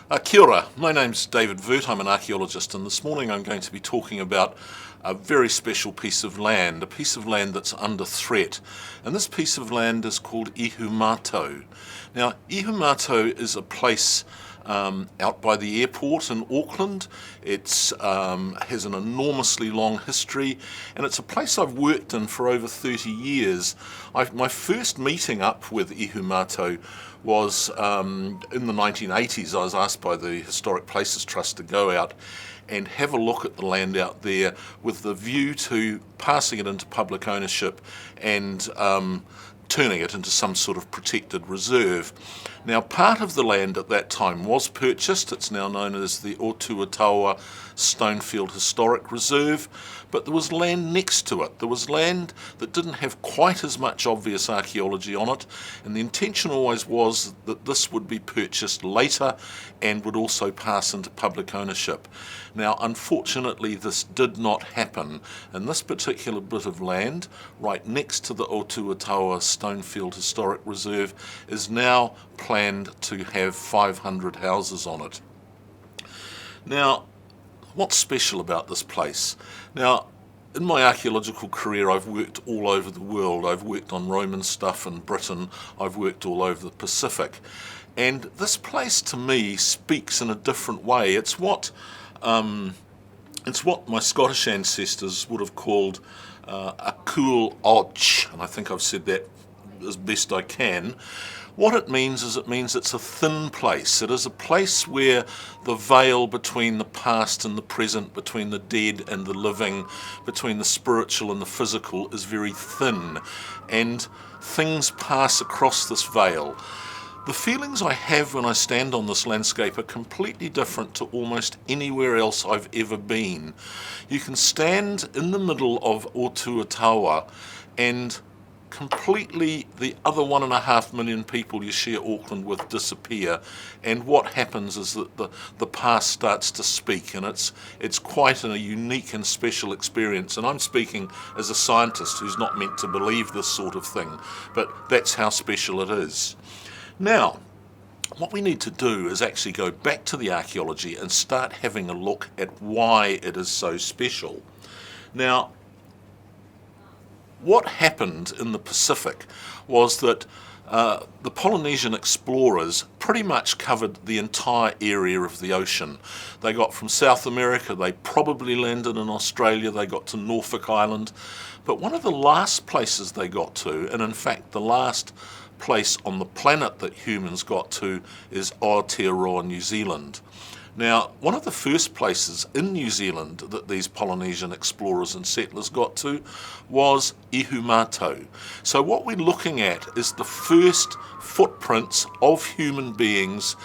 Kia ora, my name's David Veart, I'm an archaeologist, and this morning I'm going to be talking about a very special piece of land, a piece of land that's under threat. And this piece of land is called Ihumātao. Now, Ihumātao is a place out by the airport in Auckland. It has an enormously long history, and it's a place I've worked in for over 30 years. My first meeting up with Ihumātao was in the 1980s. I was asked by the Historic Places Trust to go out and have a look at the land out there with the view to passing it into public ownership and turning it into some sort of protected reserve. Now, part of the land at that time was purchased. It's now known as the Auckland Stonefield Historic Reserve, but there was land next to it. There was land that didn't have quite as much obvious archaeology on it, and the intention always was that this would be purchased later and would also pass into public ownership. Now, unfortunately, this did not happen, and this particular bit of land right next to the Auckland Stonefield Historic Reserve is now planned to have 500 houses on it. Now, what's special about this place? Now, in my archaeological career, I've worked all over the world. I've worked on Roman stuff in Britain. I've worked all over the Pacific. And this place, to me, speaks in a different way. It's what my Scottish ancestors would have called a cool och, and I think I've said that as best I can. What it means is it's a thin place. It is a place where the veil between the past and the present, between the dead and the living, between the spiritual and the physical is very thin, and things pass across this veil. The feelings I have when I stand on this landscape are completely different to almost anywhere else I've ever been. You can stand in the middle of Auckland and completely the other 1.5 million people you share Auckland with disappear, and what happens is that the past starts to speak, and it's quite a unique and special experience. And I'm speaking as a scientist who's not meant to believe this sort of thing, but that's how special it is. Now, what we need to do is actually go back to the archaeology and start having a look at why it is so special. Now, what happened in the Pacific was that the Polynesian explorers pretty much covered the entire area of the ocean. They got from South America, they probably landed in Australia, they got to Norfolk Island, but one of the last places they got to, and in fact the last place on the planet that humans got to, is Aotearoa, New Zealand. Now, one of the first places in New Zealand that these Polynesian explorers and settlers got to was Ihumātao. So what we're looking at is the first footprints of human beings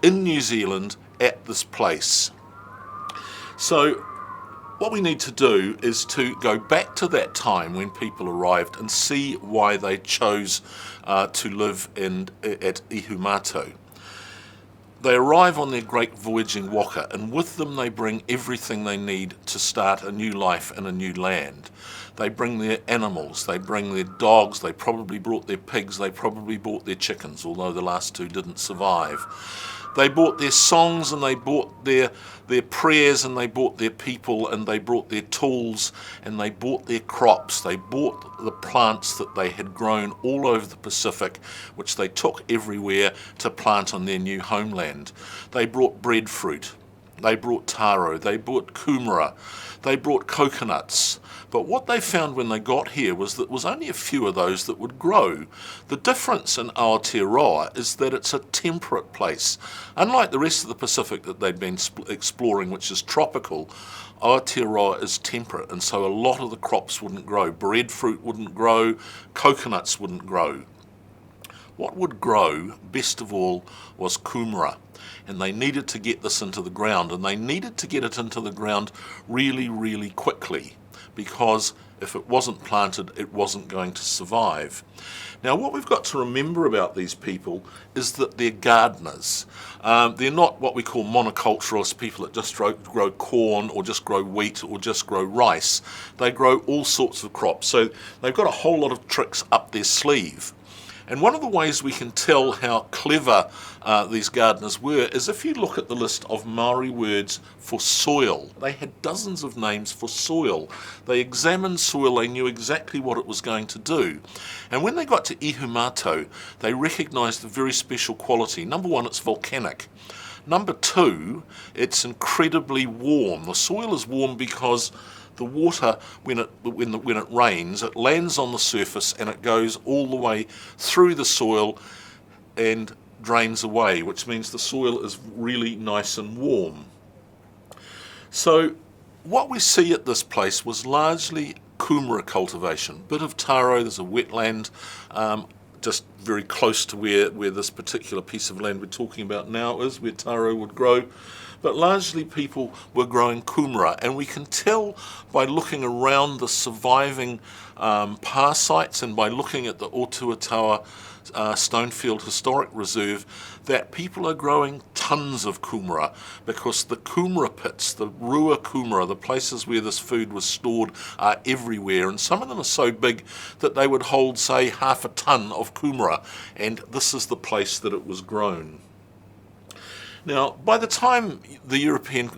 in New Zealand at this place. So what we need to do is to go back to that time when people arrived and see why they chose to live at Ihumātao. They arrive on their great voyaging waka, and with them they bring everything they need to start a new life in a new land. They bring their animals, they bring their dogs, they probably brought their pigs, they probably brought their chickens, although the last two didn't survive. They brought their songs, and they brought their prayers, and they brought their people, and they brought their tools, and they brought their crops. They brought the plants that they had grown all over the Pacific, which they took everywhere to plant on their new homeland. They brought breadfruit, they brought taro, they brought kumara, they brought coconuts. But what they found when they got here was that there was only a few of those that would grow. The difference in Aotearoa is that it's a temperate place. Unlike the rest of the Pacific that they'd been exploring, which is tropical, Aotearoa is temperate, and so a lot of the crops wouldn't grow. Breadfruit wouldn't grow, coconuts wouldn't grow. What would grow, best of all, was kumara. And they needed to get this into the ground, and they needed to get it into the ground really, really quickly, because if it wasn't planted, it wasn't going to survive. Now, what we've got to remember about these people is that they're gardeners. They're not what we call monoculturalists, people that just grow corn or just grow wheat or just grow rice. They grow all sorts of crops. So they've got a whole lot of tricks up their sleeve. And one of the ways we can tell how clever these gardeners were is if you look at the list of Maori words for soil. They had dozens of names for soil. They examined soil, they knew exactly what it was going to do. And when they got to Ihumātao, they recognised a very special quality. Number one, it's volcanic. Number two, it's incredibly warm. The soil is warm because the water, when it rains, it lands on the surface and it goes all the way through the soil and drains away, which means the soil is really nice and warm. So what we see at this place was largely kumara cultivation. Bit of taro, there's a wetland just very close to where this particular piece of land we're talking about now is, where taro would grow. But largely people were growing kumara, and we can tell by looking around the surviving pā sites and by looking at the Otuatawa Stonefield Historic Reserve that people are growing tons of kumara, because the kumara pits, the rua kumara, the places where this food was stored, are everywhere, and some of them are so big that they would hold, say, half a ton of kumara, and this is the place that it was grown. Now, by the time the European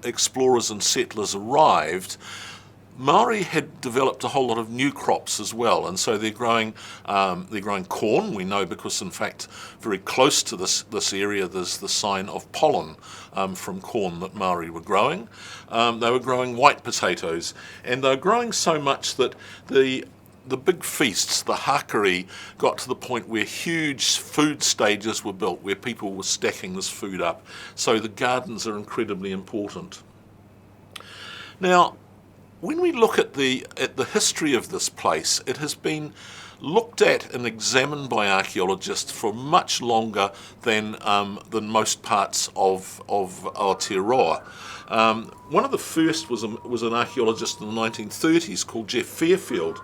explorers and settlers arrived, Maori had developed a whole lot of new crops as well, and so they're growing corn. We know because, in fact, very close to this area, there's the sign of pollen from corn that Maori were growing. They were growing white potatoes, and they were growing so much that the big feasts, the hakari, got to the point where huge food stages were built, where people were stacking this food up. So the gardens are incredibly important. Now, when we look at the history of this place, it has been looked at and examined by archaeologists for much longer than most parts of Aotearoa. One of the first was an archaeologist in the 1930s called Jeff Fairfield.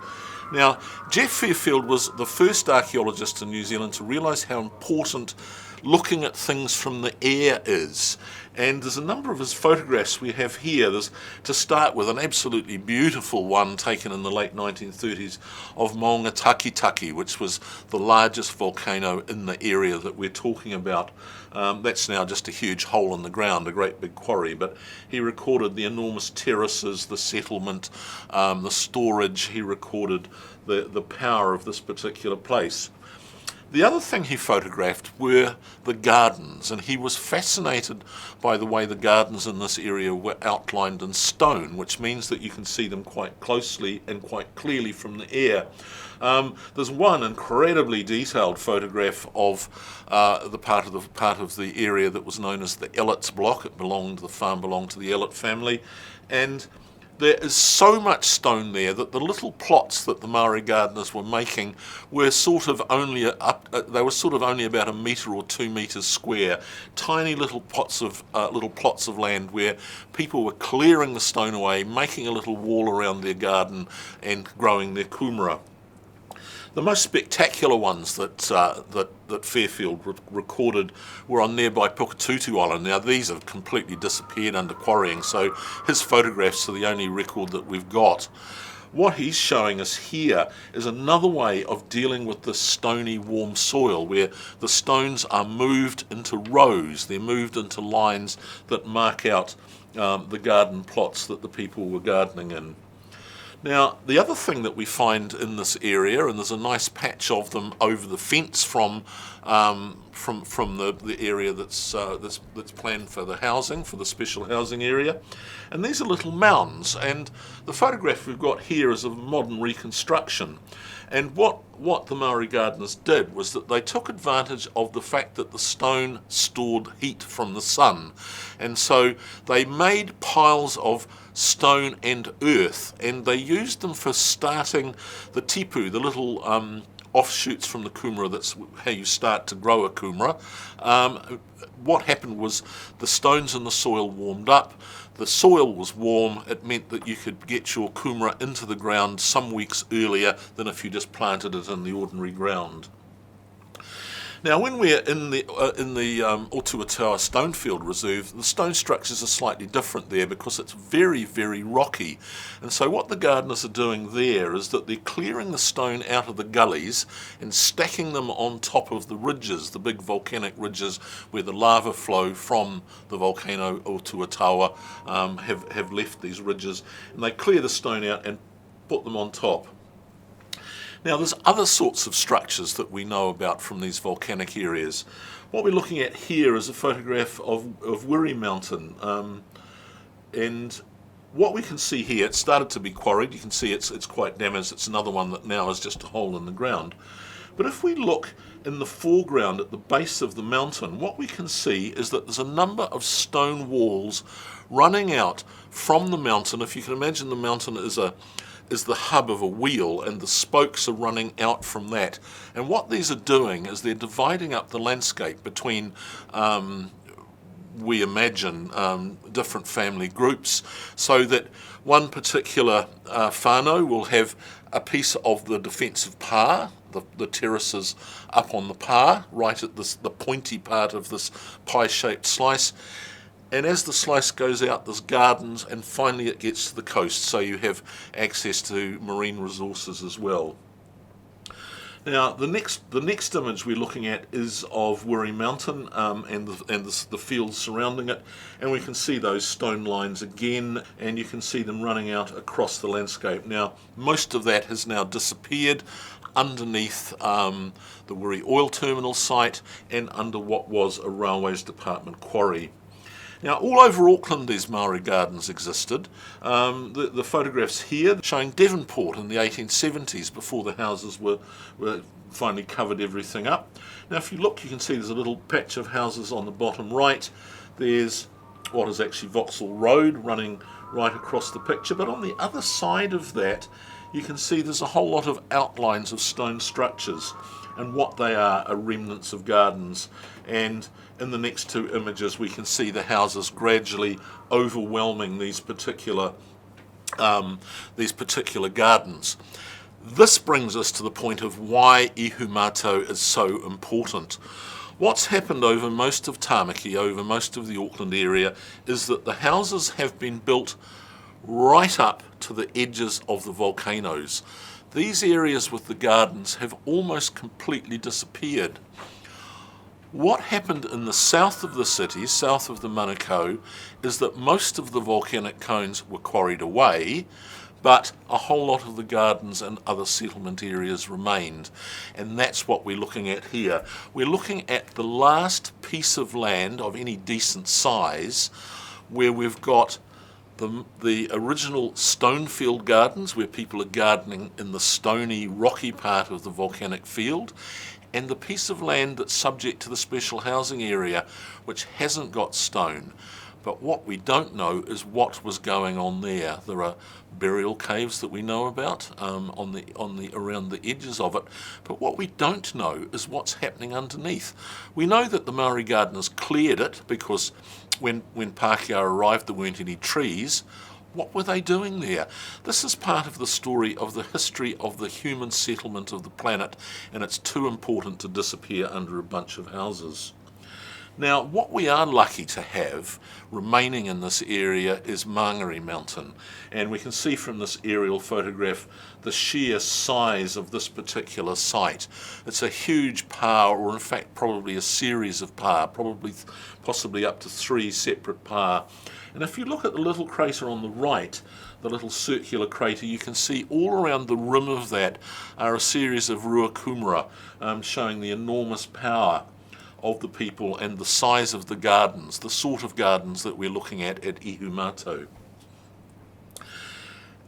Now, Jeff Fairfield was the first archaeologist in New Zealand to realise how important looking at things from the air is. And there's a number of his photographs we have here. There's, to start with, an absolutely beautiful one taken in the late 1930s of Maunga Takitaki, which was the largest volcano in the area that we're talking about. That's now just a huge hole in the ground, a great big quarry, but he recorded the enormous terraces, the settlement, the storage. He recorded the power of this particular place. The other thing he photographed were the gardens, and he was fascinated by the way the gardens in this area were outlined in stone, which means that you can see them quite closely and quite clearly from the air. There's one incredibly detailed photograph of the part of the area that was known as the Ellet's Block. The farm belonged to the Ellett family, and there is so much stone there that the little plots that the Maori gardeners were making were sort of only about 1 metre or 2 metres square, tiny little plots of land where people were clearing the stone away, making a little wall around their garden and growing their kumara. The most spectacular ones that Fairfield recorded were on nearby Pukatutu Island. Now, these have completely disappeared under quarrying, so his photographs are the only record that we've got. What he's showing us here is another way of dealing with this stony, warm soil, where the stones are moved into rows. They're moved into lines that mark out the garden plots that the people were gardening in. Now, the other thing that we find in this area, and there's a nice patch of them over the fence from the area that's planned for the housing, for the special housing area, and these are little mounds. And the photograph we've got here is of modern reconstruction. And what the Maori gardeners did was that they took advantage of the fact that the stone stored heat from the sun, and so they made piles of stone and earth, and they used them for starting the tipu, the little offshoots from the kumara. That's how you start to grow a kumara. What happened was the stones in the soil warmed up. The soil was warm. It meant that you could get your kumara into the ground some weeks earlier than if you just planted it in the ordinary ground. Now, when we're in the Auckland Stonefield Reserve, the stone structures are slightly different there because it's very, very rocky. And so what the gardeners are doing there is that they're clearing the stone out of the gullies and stacking them on top of the ridges, the big volcanic ridges where the lava flow from the volcano Auckland have left these ridges. And they clear the stone out and put them on top. Now, there's other sorts of structures that we know about from these volcanic areas. What we're looking at here is a photograph of Wiri Mountain, and what we can see here, it started to be quarried. You can see it's quite damaged. It's another one that now is just a hole in the ground. But if we look in the foreground at the base of the mountain, what we can see is that there's a number of stone walls running out from the mountain. If you can imagine, the mountain is the hub of a wheel, and the spokes are running out from that. And what these are doing is they're dividing up the landscape between, we imagine, different family groups, so that one particular whānau will have a piece of the defensive pā, the terraces up on the pā, right at the pointy part of this pie-shaped slice. And as the slice goes out, there's gardens, and finally it gets to the coast, so you have access to marine resources as well. Now, the next image we're looking at is of Wiri Mountain and the fields surrounding it, and we can see those stone lines again, and you can see them running out across the landscape. Now, most of that has now disappeared underneath the Wiri oil terminal site and under what was a railways department quarry. Now, all over Auckland these Maori Gardens existed. The photographs here showing Devonport in the 1870s, before the houses were finally covered everything up. Now, if you look, you can see there's a little patch of houses on the bottom right. There's what is actually Vauxhall Road running right across the picture, but on the other side of that, you can see there's a whole lot of outlines of stone structures, and what they are remnants of gardens. And in the next two images we can see the houses gradually overwhelming these particular gardens. This brings us to the point of why Ihumātao is so important. What's happened over most of Tamaki, over most of the Auckland area, is that the houses have been built right up to the edges of the volcanoes. These areas with the gardens have almost completely disappeared. What happened in the south of the city, south of the Manukau, is that most of the volcanic cones were quarried away, but a whole lot of the gardens and other settlement areas remained. And that's what we're looking at here. We're looking at the last piece of land of any decent size where we've got the original Stonefield Gardens, where people are gardening in the stony, rocky part of the volcanic field, and the piece of land that's subject to the special housing area, which hasn't got stone. But what we don't know is what was going on there. There are burial caves that we know about around the edges of it, but what we don't know is what's happening underneath. We know that the Maori gardeners cleared it because when Pākehā arrived there weren't any trees. What were they doing there? This is part of the story of the history of the human settlement of the planet, and it's too important to disappear under a bunch of houses. Now, what we are lucky to have remaining in this area is Mongery Mountain, and we can see from this aerial photograph the sheer size of this particular site. It's a huge pā, or in fact probably a series of pā, possibly up to 3 separate pā. And if you look at the little crater on the right, the little circular crater, you can see all around the rim of that are a series of rua kumara, showing the enormous power of the people and the size of the gardens, the sort of gardens that we're looking at Ihumātao.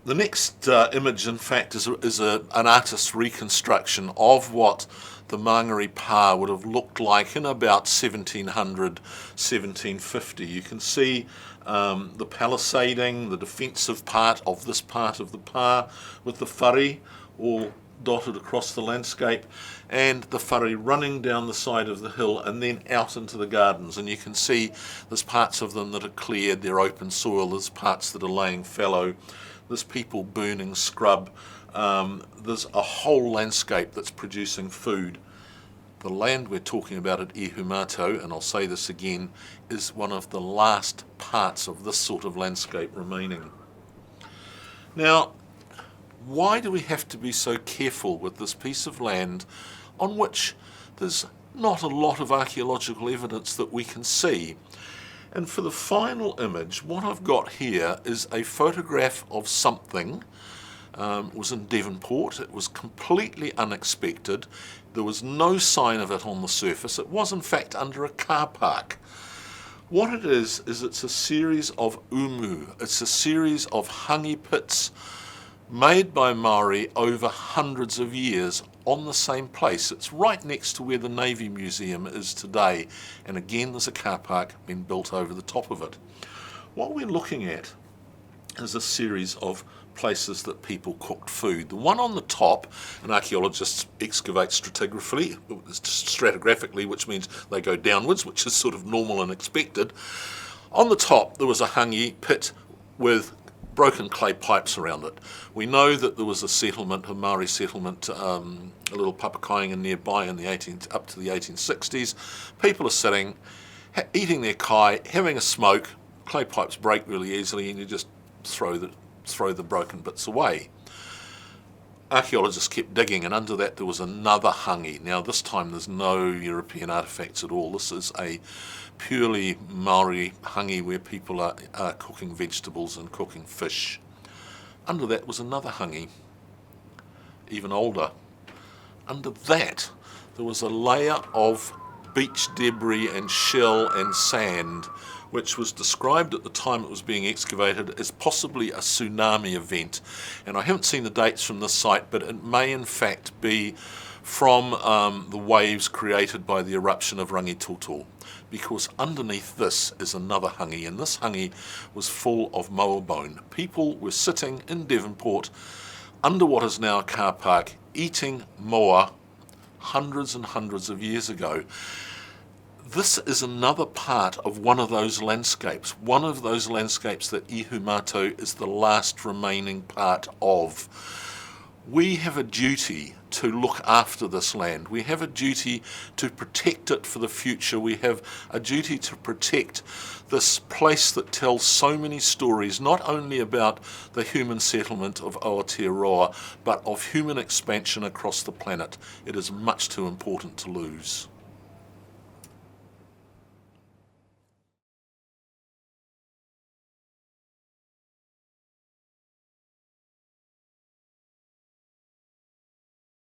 The next image, in fact, is an artist's reconstruction of what the Mongery pā would have looked like in about 1700, 1750. You can see the palisading, the defensive part of this part of the pā, with the whare all dotted across the landscape, and the whare running down the side of the hill and then out into the gardens. And you can see there's parts of them that are cleared, they're open soil, there's parts that are laying fallow, there's people burning scrub, there's a whole landscape that's producing food. The land we're talking about at Ihumātao, and I'll say this again, is one of the last parts of this sort of landscape remaining. Now, why do we have to be so careful with this piece of land on which there's not a lot of archaeological evidence that we can see? And for the final image, what I've got here is a photograph of something. It was in Devonport. It was completely unexpected. There was no sign of it on the surface. It was in fact under a car park. What it is it's a series of umu. It's a series of hangi pits made by Maori over hundreds of years on the same place. It's right next to where the Navy Museum is today, and again there's a car park being built over the top of it. What we're looking at is a series of places that people cooked food. The one on the top, an archaeologist excavates stratigraphically, which means they go downwards, which is sort of normal and expected. On the top there was a hangi pit with broken clay pipes around it. We know that there was a settlement, a Maori settlement, a little Papakainga nearby in the up to the 1860s. People are sitting, eating their kai, having a smoke. Clay pipes break really easily, and you just throw the broken bits away. Archaeologists kept digging, and under that there was another hangi. Now this time there's no European artefacts at all. This is a purely Maori hangi where people are cooking vegetables and cooking fish. Under that was another hangi, even older. Under that there was a layer of beach debris and shell and sand, which was described at the time it was being excavated as possibly a tsunami event. And I haven't seen the dates from this site, but it may in fact be from the waves created by the eruption of Rangitoto, because underneath this is another hangi, and this hangi was full of moa bone. People were sitting in Devonport under what is now a car park eating moa hundreds and hundreds of years ago. This is another part of one of those landscapes that Ihumātao is the last remaining part of. We have a duty to look after this land. We have a duty to protect it for the future. We have a duty to protect this place that tells so many stories, not only about the human settlement of Aotearoa, but of human expansion across the planet. It is much too important to lose.